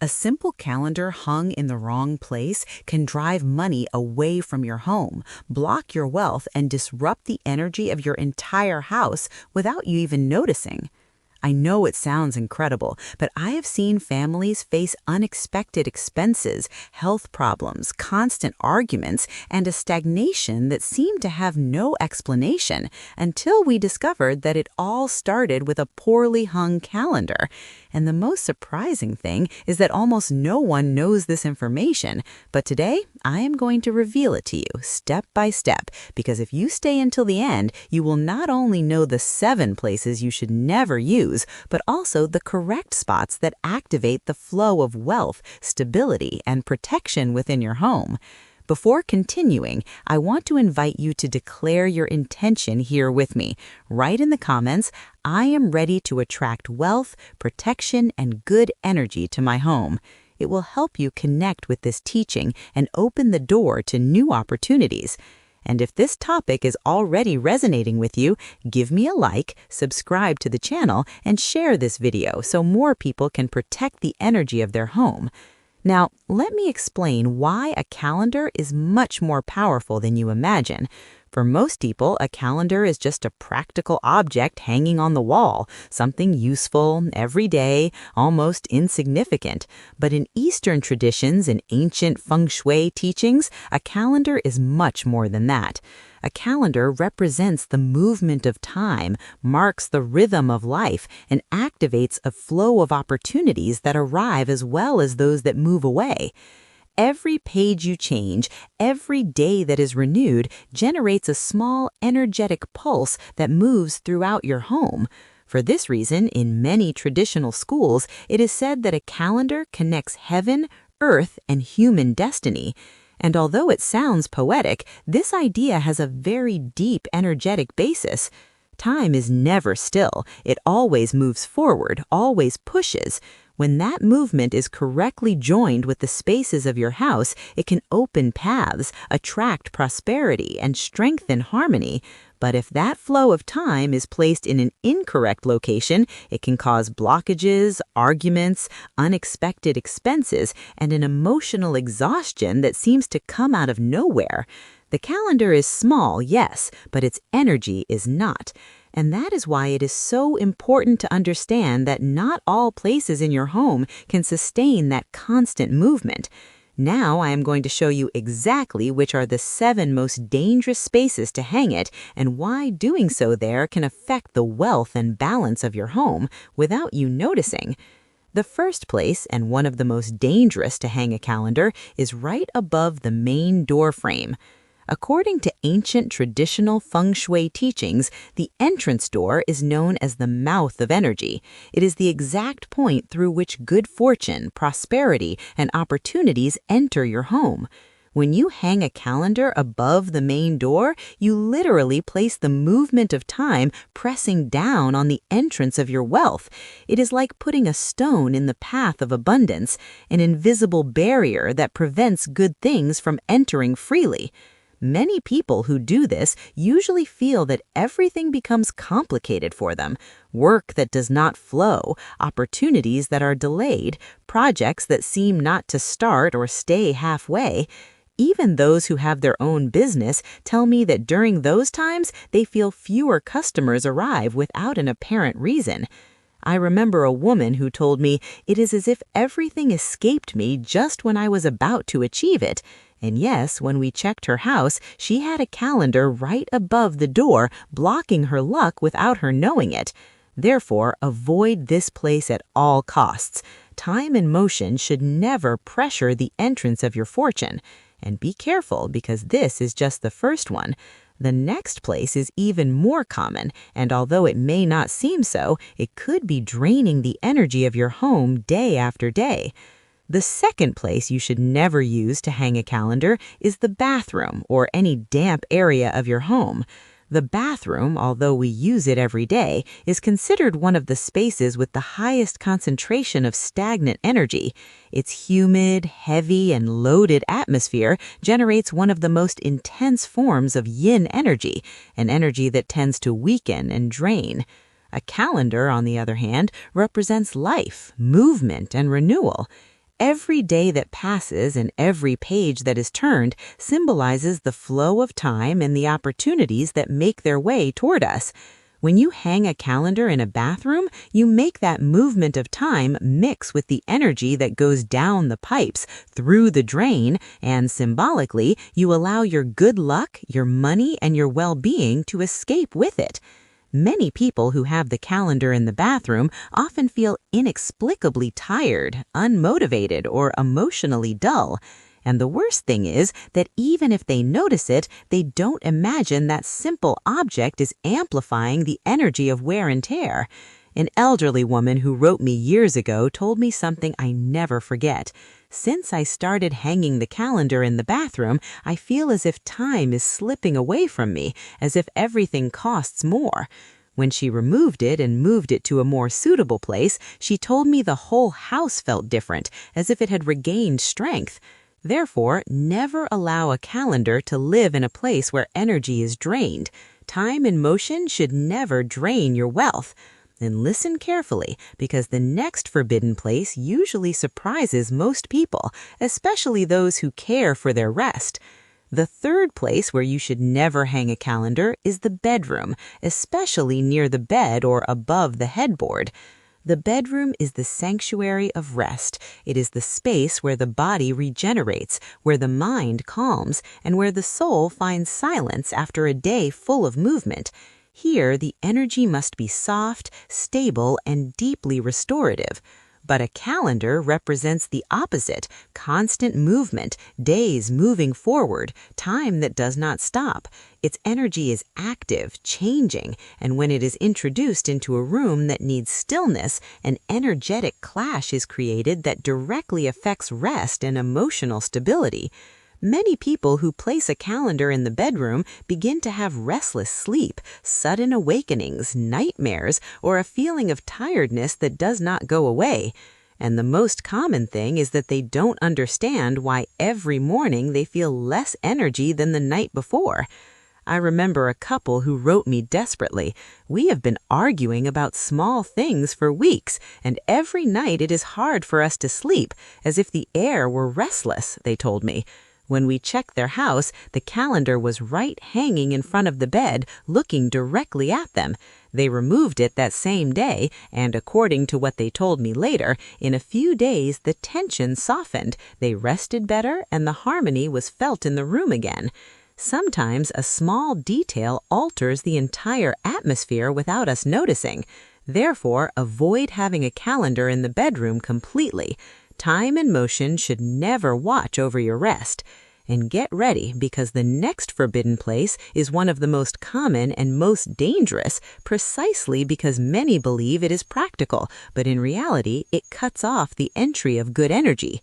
A simple calendar hung in the wrong place can drive money away from your home, block your wealth, and disrupt the energy of your entire house without you even noticing. I know it sounds incredible, but I have seen families face unexpected expenses, health problems, constant arguments, and a stagnation that seemed to have no explanation until we discovered that it all started with a poorly hung calendar. And the most surprising thing is that almost no one knows this information. But today, I am going to reveal it to you step by step, because if you stay until the end, you will not only know the 7 places you should never use, but also the correct spots that activate the flow of wealth, stability, and protection within your home. Before continuing, I want to invite you to declare your intention here with me. Write in the comments, I am ready to attract wealth, protection, and good energy to my home. It will help you connect with this teaching and open the door to new opportunities. And if this topic is already resonating with you, give me a like, subscribe to the channel, and share this video so more people can protect the energy of their home. Now, let me explain why a calendar is much more powerful than you imagine. For most people, a calendar is just a practical object hanging on the wall, something useful, everyday, almost insignificant. But in Eastern traditions and ancient Feng Shui teachings, a calendar is much more than that. A calendar represents the movement of time, marks the rhythm of life, and activates a flow of opportunities that arrive as well as those that move away. Every page you change, every day that is renewed, generates a small energetic pulse that moves throughout your home. For this reason, in many traditional schools, it is said that a calendar connects heaven, earth, and human destiny. And although it sounds poetic, this idea has a very deep energetic basis. Time is never still. It always moves forward, always pushes. When that movement is correctly joined with the spaces of your house, it can open paths, attract prosperity, and strengthen harmony. But if that flow of time is placed in an incorrect location, it can cause blockages, arguments, unexpected expenses, and an emotional exhaustion that seems to come out of nowhere. The calendar is small, yes, but its energy is not. And that is why it is so important to understand that not all places in your home can sustain that constant movement. Now I am going to show you exactly which are the 7 most dangerous spaces to hang it and why doing so there can affect the wealth and balance of your home without you noticing. The first place, and one of the most dangerous to hang a calendar, is right above the main door frame. According to ancient traditional Feng Shui teachings, the entrance door is known as the mouth of energy. It is the exact point through which good fortune, prosperity, and opportunities enter your home. When you hang a calendar above the main door, you literally place the movement of time pressing down on the entrance of your wealth. It is like putting a stone in the path of abundance, an invisible barrier that prevents good things from entering freely. Many people who do this usually feel that everything becomes complicated for them. Work that does not flow, opportunities that are delayed, projects that seem not to start or stay halfway. Even those who have their own business tell me that during those times they feel fewer customers arrive without an apparent reason. I remember a woman who told me it is as if everything escaped me just when I was about to achieve it. And yes, when we checked her house, she had a calendar right above the door, blocking her luck without her knowing it. Therefore, avoid this place at all costs. Time and motion should never pressure the entrance of your fortune. And be careful, because this is just the first one. The next place is even more common, and although it may not seem so, it could be draining the energy of your home day after day. The second place you should never use to hang a calendar is the bathroom or any damp area of your home. The bathroom, although we use it every day, is considered one of the spaces with the highest concentration of stagnant energy. Its humid, heavy, and loaded atmosphere generates one of the most intense forms of yin energy, an energy that tends to weaken and drain. A calendar, on the other hand, represents life, movement, and renewal. Every day that passes and every page that is turned symbolizes the flow of time and the opportunities that make their way toward us. When you hang a calendar in a bathroom, you make that movement of time mix with the energy that goes down the pipes, through the drain, and symbolically, you allow your good luck, your money, and your well-being to escape with it. Many people who have the calendar in the bathroom often feel inexplicably tired, unmotivated, or emotionally dull. And the worst thing is that even if they notice it, they don't imagine that simple object is amplifying the energy of wear and tear. An elderly woman who wrote me years ago told me something I never forget. Since I started hanging the calendar in the bathroom, I feel as if time is slipping away from me, as if everything costs more. When she removed it and moved it to a more suitable place, she told me the whole house felt different, as if it had regained strength. Therefore, never allow a calendar to live in a place where energy is drained. Time and motion should never drain your wealth. And listen carefully, because the next forbidden place usually surprises most people, especially those who care for their rest. The third place where you should never hang a calendar is the bedroom, especially near the bed or above the headboard. The bedroom is the sanctuary of rest. It is the space where the body regenerates, where the mind calms, and where the soul finds silence after a day full of movement. Here, the energy must be soft, stable, and deeply restorative. But a calendar represents the opposite: constant movement, days moving forward, time that does not stop. Its energy is active, changing, and when it is introduced into a room that needs stillness, an energetic clash is created that directly affects rest and emotional stability. Many people who place a calendar in the bedroom begin to have restless sleep, sudden awakenings, nightmares, or a feeling of tiredness that does not go away. And the most common thing is that they don't understand why every morning they feel less energy than the night before. I remember a couple who wrote me desperately. "We have been arguing about small things for weeks, and every night it is hard for us to sleep, as if the air were restless," they told me. When we checked their house, the calendar was right hanging in front of the bed, looking directly at them. They removed it that same day, and according to what they told me later, in a few days the tension softened, they rested better, and the harmony was felt in the room again. Sometimes a small detail alters the entire atmosphere without us noticing. Therefore, avoid having a calendar in the bedroom completely. Time and motion should never watch over your rest. And get ready, because the next forbidden place is one of the most common and most dangerous, precisely because many believe it is practical, but in reality, it cuts off the entry of good energy.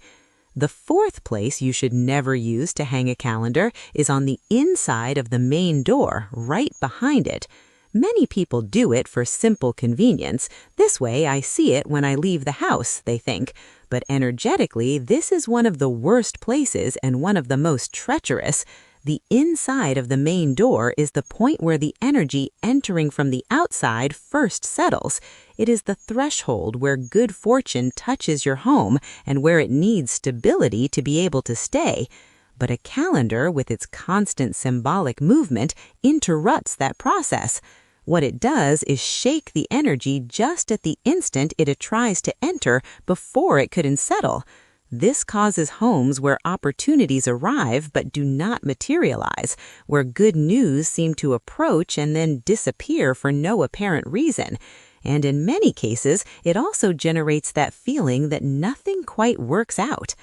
The fourth place you should never use to hang a calendar is on the inside of the main door, right behind it. Many people do it for simple convenience. This way I see it when I leave the house, they think. But energetically, this is one of the worst places and one of the most treacherous. The inside of the main door is the point where the energy entering from the outside first settles. It is the threshold where good fortune touches your home and where it needs stability to be able to stay. But a calendar, with its constant symbolic movement, interrupts that process. What it does is shake the energy just at the instant it tries to enter before it could settle. This causes homes where opportunities arrive but do not materialize, where good news seem to approach and then disappear for no apparent reason. And in many cases, it also generates that feeling that nothing quite works out.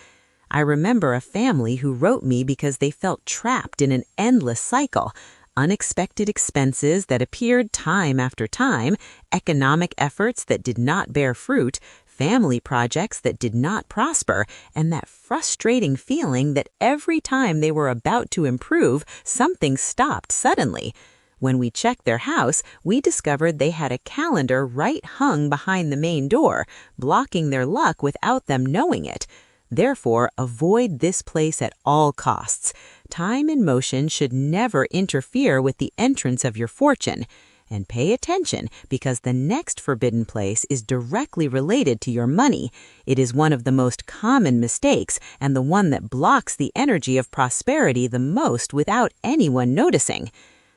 I remember a family who wrote me because they felt trapped in an endless cycle. Unexpected expenses that appeared time after time, economic efforts that did not bear fruit, family projects that did not prosper, and that frustrating feeling that every time they were about to improve, something stopped suddenly. When we checked their house, we discovered they had a calendar right hung behind the main door, blocking their luck without them knowing it. Therefore, avoid this place at all costs. Time and motion should never interfere with the entrance of your fortune. And pay attention, because the next forbidden place is directly related to your money. It is one of the most common mistakes and the one that blocks the energy of prosperity the most without anyone noticing.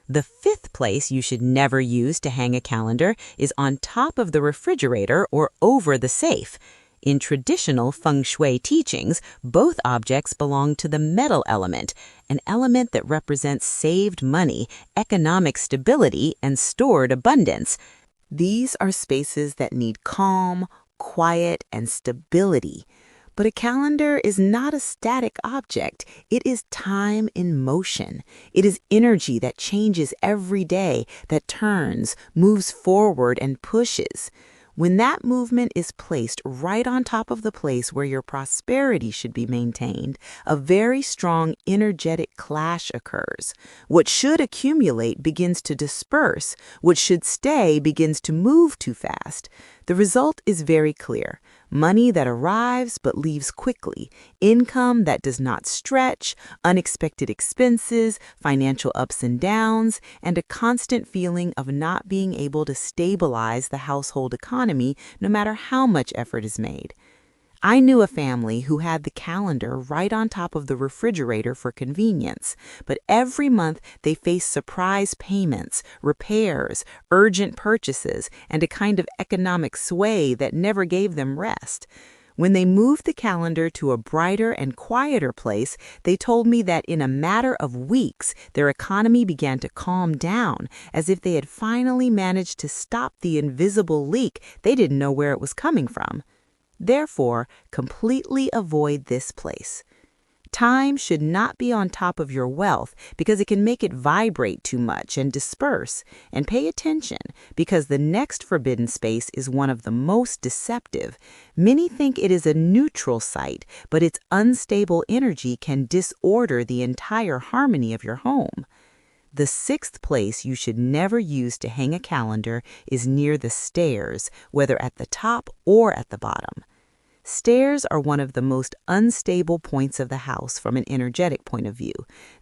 The fifth place you should never use to hang a calendar is on top of the refrigerator or over the safe. In traditional Feng Shui teachings, both objects belong to the metal element, an element that represents saved money, economic stability, and stored abundance. These are spaces that need calm, quiet, and stability. But a calendar is not a static object. It is time in motion. It is energy that changes every day, that turns, moves forward, and pushes. When that movement is placed right on top of the place where your prosperity should be maintained, a very strong energetic clash occurs. What should accumulate begins to disperse. What should stay begins to move too fast. The result is very clear. Money that arrives but leaves quickly, income that does not stretch, unexpected expenses, financial ups and downs, and a constant feeling of not being able to stabilize the household economy no matter how much effort is made. I knew a family who had the calendar right on top of the refrigerator for convenience, but every month they faced surprise payments, repairs, urgent purchases, and a kind of economic sway that never gave them rest. When they moved the calendar to a brighter and quieter place, they told me that in a matter of weeks, their economy began to calm down, as if they had finally managed to stop the invisible leak they didn't know where it was coming from. Therefore, completely avoid this place. Time should not be on top of your wealth because it can make it vibrate too much and disperse. And pay attention, because the next forbidden space is one of the most deceptive. Many think it is a neutral site, but its unstable energy can disorder the entire harmony of your home. The sixth place you should never use to hang a calendar is near the stairs, whether at the top or at the bottom. Stairs are one of the most unstable points of the house from an energetic point of view.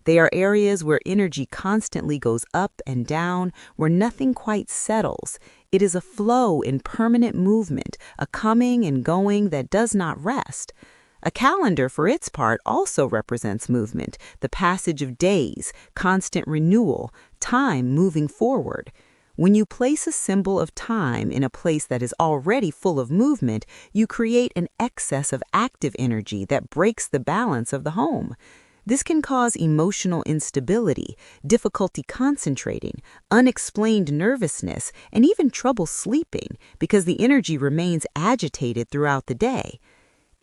They are areas where energy constantly goes up and down, where nothing quite settles. It is a flow in permanent movement, a coming and going that does not rest. A calendar, for its part, also represents movement, the passage of days, constant renewal, time moving forward. When you place a symbol of time in a place that is already full of movement, you create an excess of active energy that breaks the balance of the home. This can cause emotional instability, difficulty concentrating, unexplained nervousness, and even trouble sleeping because the energy remains agitated throughout the day.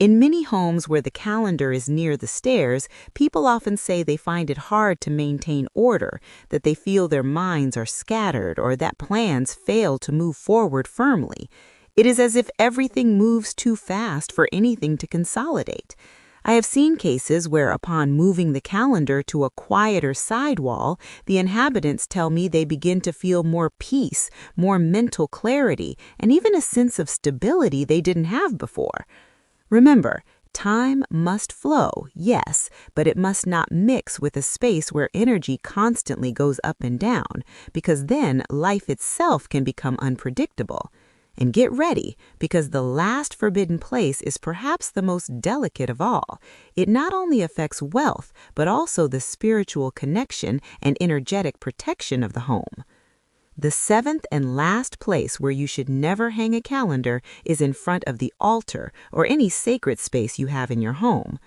In many homes where the calendar is near the stairs, people often say they find it hard to maintain order, that they feel their minds are scattered, or that plans fail to move forward firmly. It is as if everything moves too fast for anything to consolidate. I have seen cases where, upon moving the calendar to a quieter sidewall, the inhabitants tell me they begin to feel more peace, more mental clarity, and even a sense of stability they didn't have before. Remember, time must flow, yes, but it must not mix with a space where energy constantly goes up and down, because then life itself can become unpredictable. And get ready, because the last forbidden place is perhaps the most delicate of all. It not only affects wealth, but also the spiritual connection and energetic protection of the home. The seventh and last place where you should never hang a calendar is in front of the altar or any sacred space you have in your home.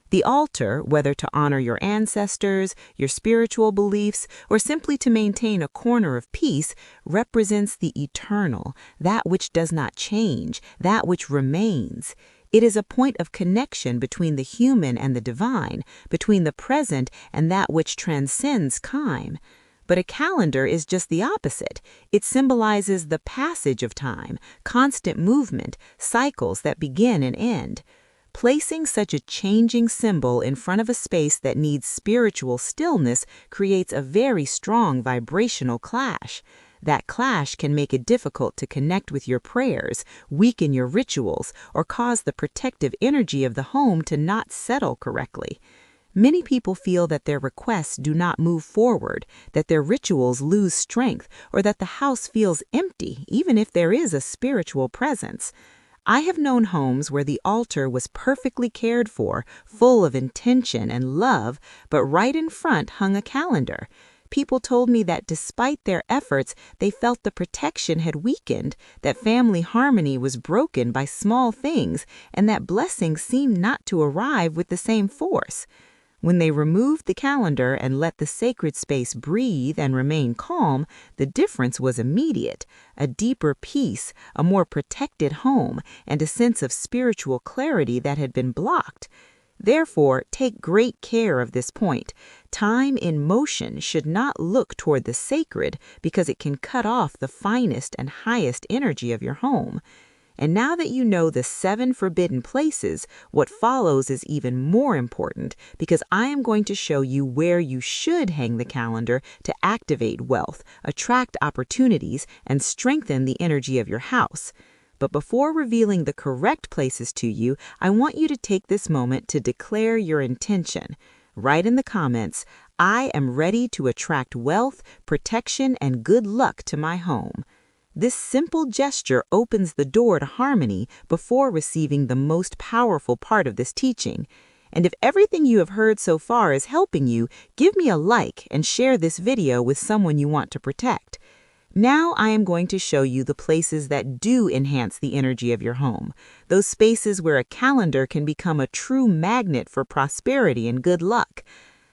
The altar, whether to honor your ancestors, your spiritual beliefs, or simply to maintain a corner of peace, represents the eternal, that which does not change, that which remains. It is a point of connection between the human and the divine, between the present and that which transcends time. But a calendar is just the opposite. It symbolizes the passage of time, constant movement, cycles that begin and end. Placing such a changing symbol in front of a space that needs spiritual stillness creates a very strong vibrational clash. That clash can make it difficult to connect with your prayers, weaken your rituals, or cause the protective energy of the home to not settle correctly. Many people feel that their requests do not move forward, that their rituals lose strength, or that the house feels empty, even if there is a spiritual presence. I have known homes where the altar was perfectly cared for, full of intention and love, but right in front hung a calendar. People told me that despite their efforts, they felt the protection had weakened, that family harmony was broken by small things, and that blessings seemed not to arrive with the same force. When they removed the calendar and let the sacred space breathe and remain calm, the difference was immediate: a deeper peace, a more protected home, and a sense of spiritual clarity that had been blocked. Therefore, take great care of this point. Time in motion should not look toward the sacred because it can cut off the finest and highest energy of your home. And now that you know the 7 forbidden places, what follows is even more important because I am going to show you where you should hang the calendar to activate wealth, attract opportunities, and strengthen the energy of your house. But before revealing the correct places to you, I want you to take this moment to declare your intention. Write in the comments, "I am ready to attract wealth, protection, and good luck to my home." This simple gesture opens the door to harmony before receiving the most powerful part of this teaching. And if everything you have heard so far is helping you, give me a like and share this video with someone you want to protect. Now I am going to show you the places that do enhance the energy of your home, those spaces where a calendar can become a true magnet for prosperity and good luck.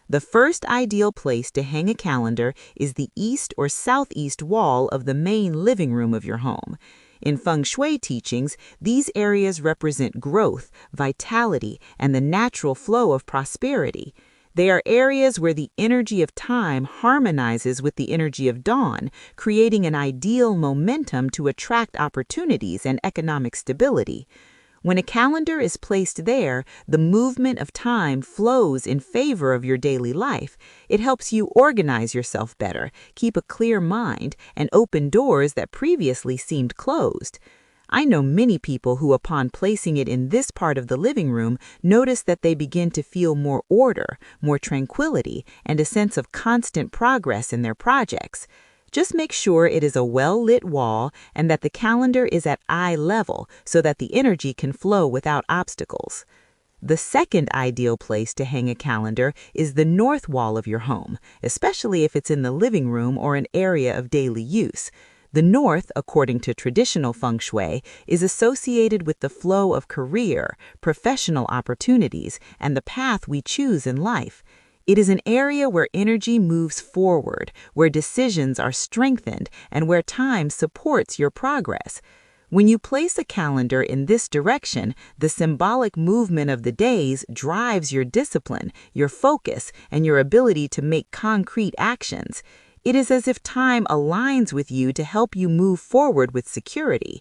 The first ideal place to hang a calendar is the east or southeast wall of the main living room of your home. In Feng Shui teachings, these areas represent growth, vitality, and the natural flow of prosperity. They are areas where the energy of time harmonizes with the energy of dawn, creating an ideal momentum to attract opportunities and economic stability. When a calendar is placed there, the movement of time flows in favor of your daily life. It helps you organize yourself better, keep a clear mind, and open doors that previously seemed closed. I know many people who, upon placing it in this part of the living room, notice that they begin to feel more order, more tranquility, and a sense of constant progress in their projects. Just make sure it is a well-lit wall and that the calendar is at eye level so that the energy can flow without obstacles. The second ideal place to hang a calendar is the north wall of your home, especially if it's in the living room or an area of daily use. The north, according to traditional Feng Shui, is associated with the flow of career, professional opportunities, and the path we choose in life. It is an area where energy moves forward, where decisions are strengthened, and where time supports your progress. When you place a calendar in this direction, the symbolic movement of the days drives your discipline, your focus, and your ability to make concrete actions. It is as if time aligns with you to help you move forward with security.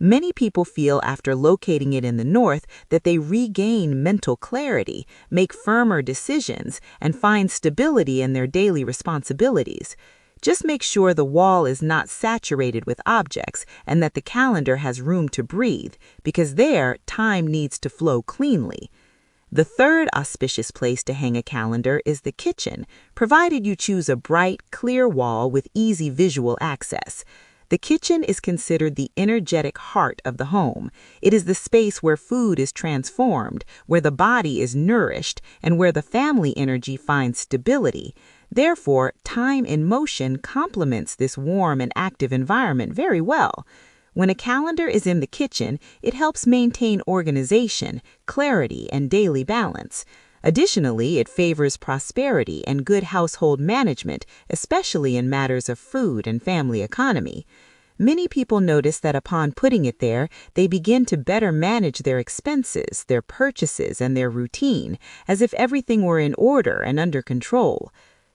Many people feel after locating it in the north that they regain mental clarity, make firmer decisions, and find stability in their daily responsibilities. Just make sure the wall is not saturated with objects and that the calendar has room to breathe, because there, time needs to flow cleanly. The third auspicious place to hang a calendar is the kitchen, provided you choose a bright, clear wall with easy visual access. The kitchen is considered the energetic heart of the home. It is the space where food is transformed, where the body is nourished, and where the family energy finds stability. Therefore, time in motion complements this warm and active environment very well. When a calendar is in the kitchen, it helps maintain organization, clarity, and daily balance. Additionally, it favors prosperity and good household management, especially in matters of food and family economy. Many people notice that upon putting it there, they begin to better manage their expenses, their purchases, and their routine, as if everything were in order and under control.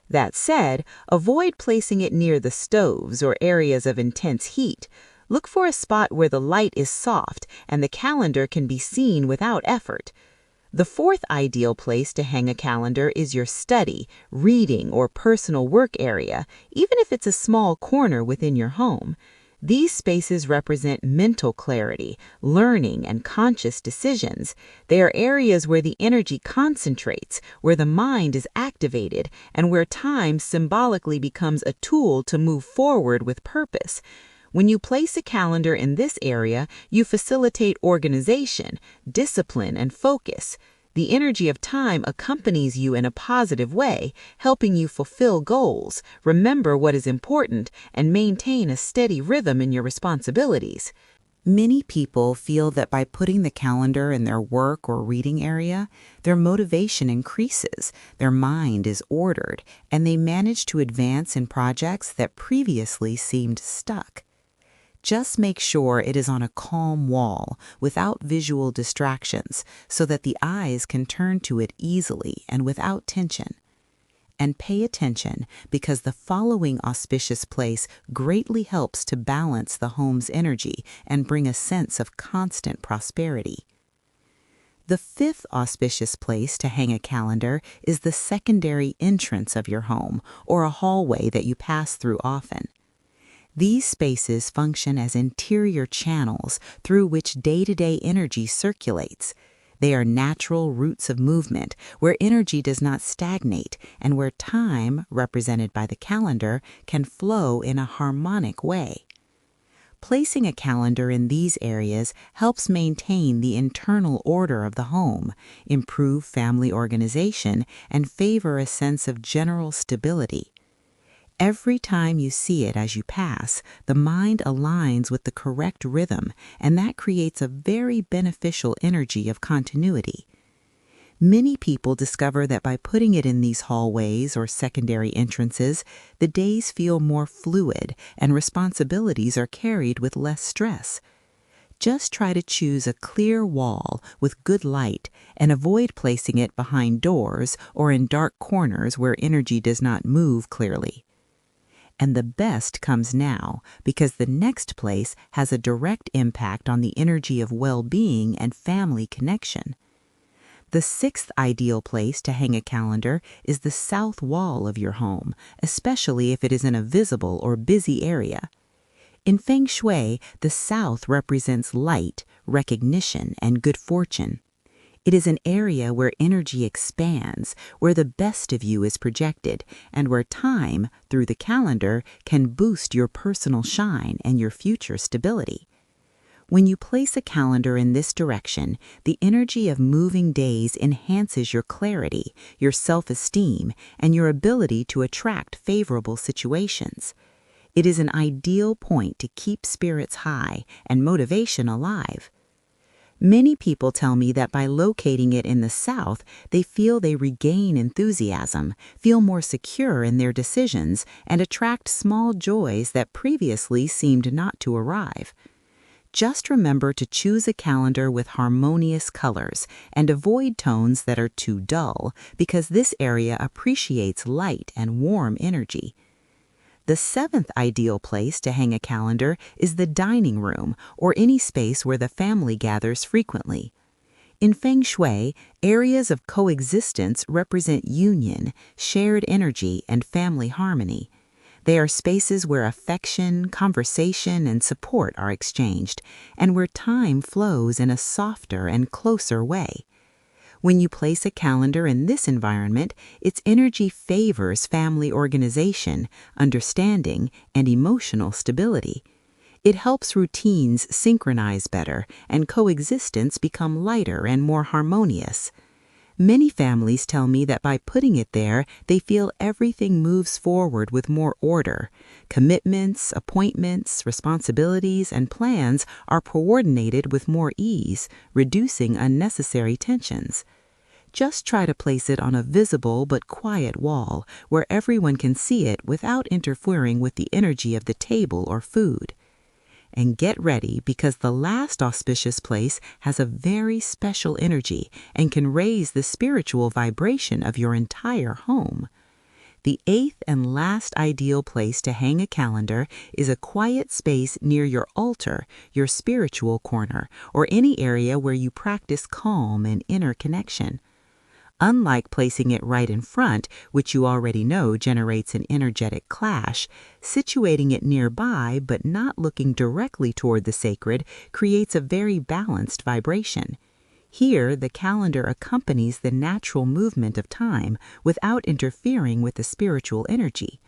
That said, avoid placing it near the stoves or areas of intense heat. Look for a spot where the light is soft and the calendar can be seen without effort. The fourth ideal place to hang a calendar is your study, reading, or personal work area, even if it's a small corner within your home. These spaces represent mental clarity, learning, and conscious decisions. They are areas where the energy concentrates, where the mind is activated, and where time symbolically becomes a tool to move forward with purpose. When you place a calendar in this area, you facilitate organization, discipline, and focus. The energy of time accompanies you in a positive way, helping you fulfill goals, remember what is important, and maintain a steady rhythm in your responsibilities. Many people feel that by putting the calendar in their work or reading area, their motivation increases, their mind is ordered, and they manage to advance in projects that previously seemed stuck. Just make sure it is on a calm wall without visual distractions so that the eyes can turn to it easily and without tension. And pay attention because the following auspicious place greatly helps to balance the home's energy and bring a sense of constant prosperity. The fifth auspicious place to hang a calendar is the secondary entrance of your home or a hallway that you pass through often. These spaces function as interior channels through which day-to-day energy circulates. They are natural routes of movement where energy does not stagnate and where time, represented by the calendar, can flow in a harmonic way. Placing a calendar in these areas helps maintain the internal order of the home, improve family organization, and favor a sense of general stability. Every time you see it as you pass, the mind aligns with the correct rhythm, and that creates a very beneficial energy of continuity. Many people discover that by putting it in these hallways or secondary entrances, the days feel more fluid and responsibilities are carried with less stress. Just try to choose a clear wall with good light and avoid placing it behind doors or in dark corners where energy does not move clearly. And the best comes now, because the next place has a direct impact on the energy of well-being and family connection. The sixth ideal place to hang a calendar is the south wall of your home, especially if it is in a visible or busy area. In Feng Shui, the south represents light, recognition, and good fortune. It is an area where energy expands, where the best of you is projected, and where time, through the calendar, can boost your personal shine and your future stability. When you place a calendar in this direction, the energy of moving days enhances your clarity, your self-esteem, and your ability to attract favorable situations. It is an ideal point to keep spirits high and motivation alive. Many people tell me that by locating it in the south, they feel they regain enthusiasm, feel more secure in their decisions, and attract small joys that previously seemed not to arrive. Just remember to choose a calendar with harmonious colors and avoid tones that are too dull, because this area appreciates light and warm energy. The seventh ideal place to hang a calendar is the dining room or any space where the family gathers frequently. In Feng Shui, areas of coexistence represent union, shared energy, and family harmony. They are spaces where affection, conversation, and support are exchanged, and where time flows in a softer and closer way. When you place a calendar in this environment, its energy favors family organization, understanding, and emotional stability. It helps routines synchronize better and coexistence become lighter and more harmonious. Many families tell me that by putting it there, they feel everything moves forward with more order. Commitments, appointments, responsibilities, and plans are coordinated with more ease, reducing unnecessary tensions. Just try to place it on a visible but quiet wall where everyone can see it without interfering with the energy of the table or food. And get ready, because the last auspicious place has a very special energy and can raise the spiritual vibration of your entire home. The eighth and last ideal place to hang a calendar is a quiet space near your altar, your spiritual corner, or any area where you practice calm and inner connection. Unlike placing it right in front, which you already know generates an energetic clash, situating it nearby but not looking directly toward the sacred creates a very balanced vibration. Here, the calendar accompanies the natural movement of time without interfering with the spiritual energy.